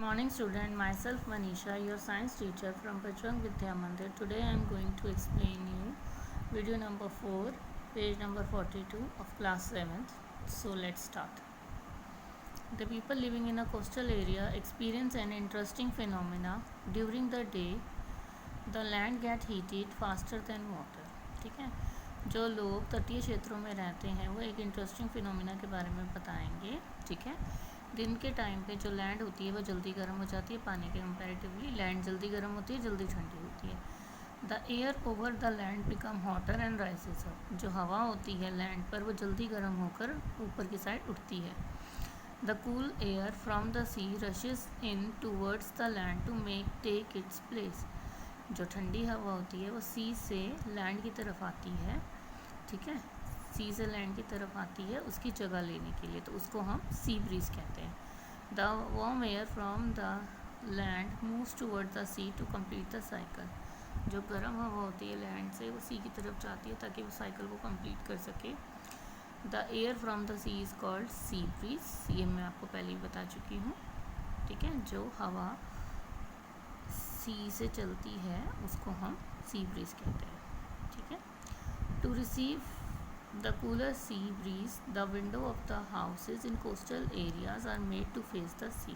Morning student, myself Manisha, your science teacher from Bajrang Vidya Mandir. Today I am going to explain you video number 4, page number 42 of class 7th. So let's start. The people living in a coastal area experience an interesting phenomena. During the day, the land gets heated faster than water. ठीक है, जो लोग तटीय क्षेत्रों में रहते हैं वो एक इंटरेस्टिंग फिनोमिना के बारे में बताएंगे. ठीक है, दिन के टाइम पे जो लैंड होती है वो जल्दी गर्म हो जाती है पानी के कंपैरेटिवली. लैंड जल्दी गर्म होती है, जल्दी ठंडी होती है. The air over the land become hotter and rises up. जो हवा होती है लैंड पर वो जल्दी गर्म होकर ऊपर की साइड उठती है. The cool air from the sea rushes in towards the land to make take its place. जो ठंडी हवा होती है वो सी से लैंड की तरफ आती है. ठीक है, सी से लैंड की तरफ आती है उसकी जगह लेने के लिए, तो उसको हम सी ब्रीज कहते हैं. The warm air from the land moves toward the sea to complete the cycle. जो गर्म हवा होती है लैंड से वो सी की तरफ जाती है ताकि वो साइकिल को कंप्लीट कर सके. The air from the sea is called sea breeze. ये मैं आपको पहले ही बता चुकी हूँ. ठीक है, जो हवा सी से चलती है उसको हम सी ब्रीज कहते हैं. ठीक है, to receive the cooler sea breeze, the window of the houses in coastal areas are made to face the sea.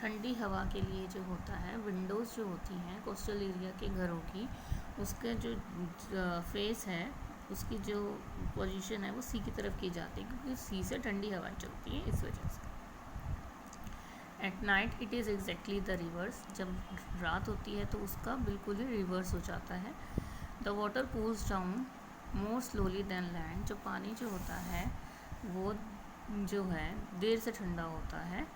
ठंडी हवा के लिए जो होता है विंडोज़ जो होती हैं कोस्टल एरिया के घरों की, उसके जो फेस है उसकी जो पोजीशन है वो सी की तरफ की जाती है क्योंकि सी से ठंडी हवाएं चलती हैं इस वजह से. At night it is exactly the reverse. जब रात होती है तो उसका बिल्कुल ही रिवर्स हो जाता है. The water cools down more slowly than land. जो पानी जो होता है वो जो है देर से ठंडा होता है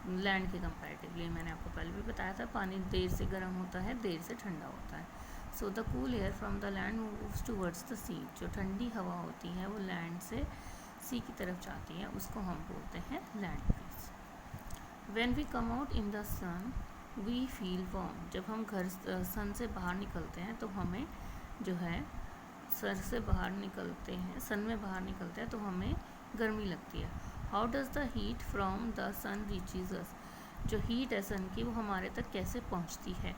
लैंड के कंपैरेटिवली. मैंने आपको पहले भी बताया था पानी देर से गर्म होता है, देर से ठंडा होता है. So the cool air from the land moves towards the sea. जो ठंडी हवा होती है वो लैंड से सी की तरफ जाती है, उसको हम बोलते हैं land breeze. When we come out in the sun we feel warm. जब हम घर सन से बाहर निकलते हैं तो हमें जो है सर से बाहर निकलते हैं, सन में बाहर निकलते हैं तो हमें गर्मी लगती है. How does the heat from the sun reaches us. जो हीट है सन की वो हमारे तक कैसे पहुंचती है.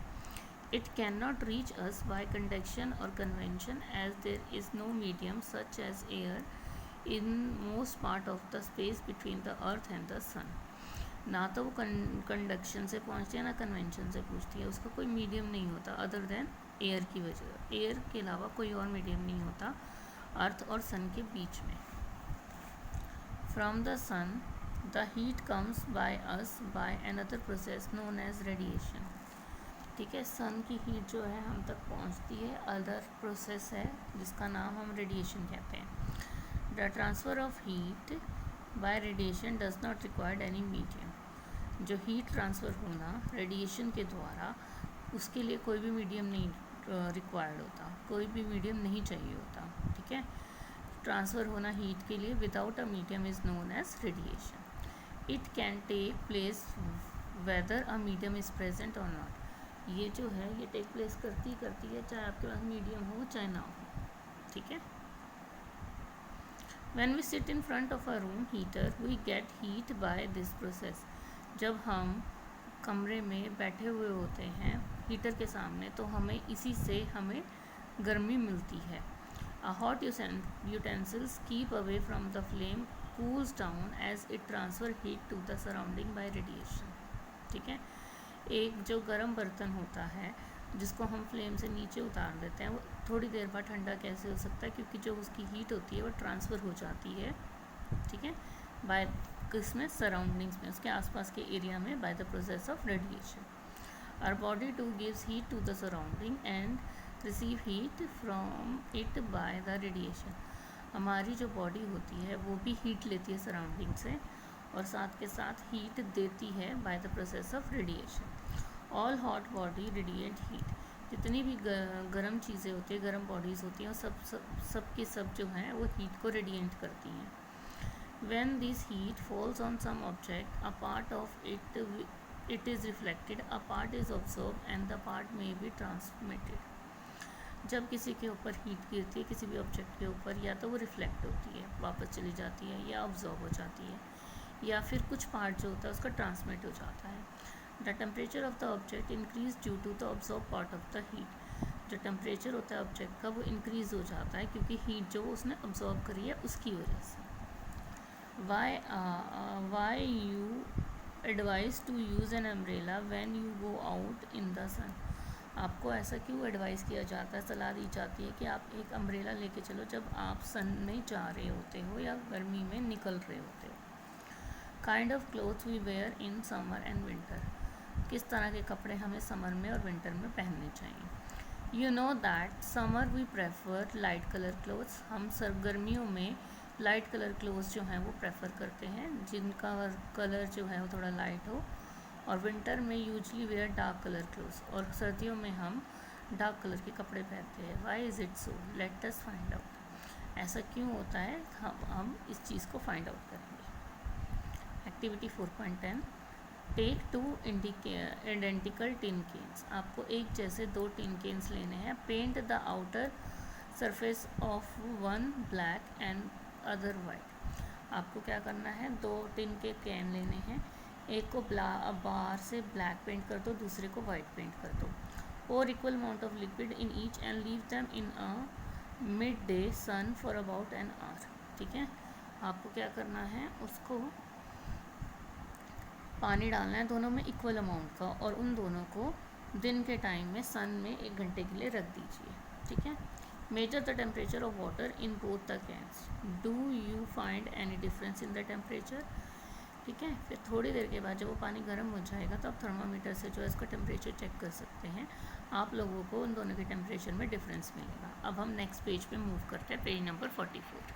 It can not reach us by conduction और convection as there is no medium such as air in most part of the space between the earth and the sun. ना तो वो कंडक्शन से पहुँचती है ना कन्वेंशन से पूछती है, उसका कोई मीडियम नहीं होता अदर देन एयर की वजह. एयर के अलावा कोई और मीडियम नहीं होता अर्थ और सन के बीच में. From the sun the heat comes by us by another process known as radiation. ठीक है, सन की हीट जो है हम तक पहुंचती है अदर प्रोसेस है जिसका नाम हम रेडिएशन कहते हैं. The transfer of heat bye radiation does not required any medium. जो हीट ट्रांसफ़र होना रेडिएशन के द्वारा उसके लिए कोई भी मीडियम नहीं रिक्वायर्ड होता, कोई भी मीडियम नहीं चाहिए होता. ठीक है, ट्रांसफ़र होना हीट के लिए without a medium is known as radiation. It can take place whether a medium is present or not. ये जो है ये टेक प्लेस करती है चाहे आपके पास मीडियम हो चाहे ना हो. ठीक है, when we sit in front of a room heater we get heat by this process. जब हम कमरे में बैठे हुए होते हैं हीटर के सामने तो हमें इसी से हमें गर्मी मिलती है. A hot utensils keep away from the flame cools down as it transfer heat to the surrounding by radiation. ठीक है, एक जो गर्म बर्तन होता है जिसको हम फ्लेम से नीचे उतार देते हैं वो थोड़ी देर बाद ठंडा कैसे हो सकता है क्योंकि जो उसकी हीट होती है वो ट्रांसफ़र हो जाती है. ठीक है, बाय किसमें सराउंडिंग्स में उसके आसपास के एरिया में by the process of radiation. Our body too gives heat to the surrounding and receive heat from it by the radiation. हमारी जो बॉडी होती है वो भी हीट लेती है सराउंडिंग से और साथ के साथ हीट देती है bye the process of radiation. All hot body radiate heat. जितनी भी गर्म चीज़ें होती हैं गर्म बॉडीज़ होती हैं सब के सब जो हैं वो हीट को रेडिएट करती हैं. When this heat falls on some object, a part of it is reflected, a part is absorbed, and the part may be transmitted. जब किसी के ऊपर हीट गिरती है किसी भी ऑब्जेक्ट के ऊपर या तो वो रिफ्लेक्ट होती है वापस चली जाती है या ऑब्जॉर्ब हो जाती है या फिर कुछ पार्ट जो होता है उसका ट्रांसमिट हो जाता है. The temperature of the object increase due to the absorb part of the heat. जो टेम्परेचर होता है ऑब्जेक्ट का वो इंक्रीज हो जाता है क्योंकि हीट जो उसने ऑब्जॉर्व करी है उसकी वजह से। Why you advise to use an umbrella when you go out in the sun. आपको ऐसा क्यों एडवाइस किया जाता है, सलाह दी जाती है कि आप एक अम्ब्रेला लेके चलो जब आप सन में जा रहे होते हो या गर्मी में निकल रहे होते हो। Kind of clothes we wear in summer and winter. किस तरह के कपड़े हमें समर में और विंटर में पहनने चाहिए। You know that summer we prefer light colour clothes. हम गर्मियों में लाइट कलर क्लोथ्स जो हैं वो प्रेफर करते हैं जिनका कलर जो है वो थोड़ा लाइट हो, और विंटर में usually wear dark colour clothes, और सर्दियों में हम डार्क कलर के कपड़े पहनते हैं। Why is it so, let us find out. ऐसा क्यों होता है, हम इस चीज़ को फाइंड आउट करेंगे। Activity 4.10, take 2 identical tin cans. आपको एक जैसे 2 टिन केन्स लेने हैं। Paint the outer surface of one black and other white. आपको क्या करना है, 2 टिन के कैन लेने हैं, एक को बाहर से ब्लैक पेंट कर दो, दूसरे को वाइट पेंट कर दो। और equal amount of liquid in each and leave them in a mid day sun for about an hour. ठीक है, आपको क्या करना है, उसको पानी डालना है दोनों में इक्वल अमाउंट का, और उन दोनों को दिन के टाइम में सन में 1 घंटे के लिए रख दीजिए। ठीक है, measure the temperature of water in both the cans. Do you find any difference in the temperature. ठीक है, फिर थोड़ी देर के बाद जब वो पानी गर्म हो जाएगा तो आप थर्मामीटर से जो है इसका टेम्परेचर चेक कर सकते हैं। आप लोगों को उन दोनों के टेम्परेचर में डिफरेंस मिलेगा। अब हम नेक्स्ट पेज पे मूव करते हैं, पेज नंबर 44।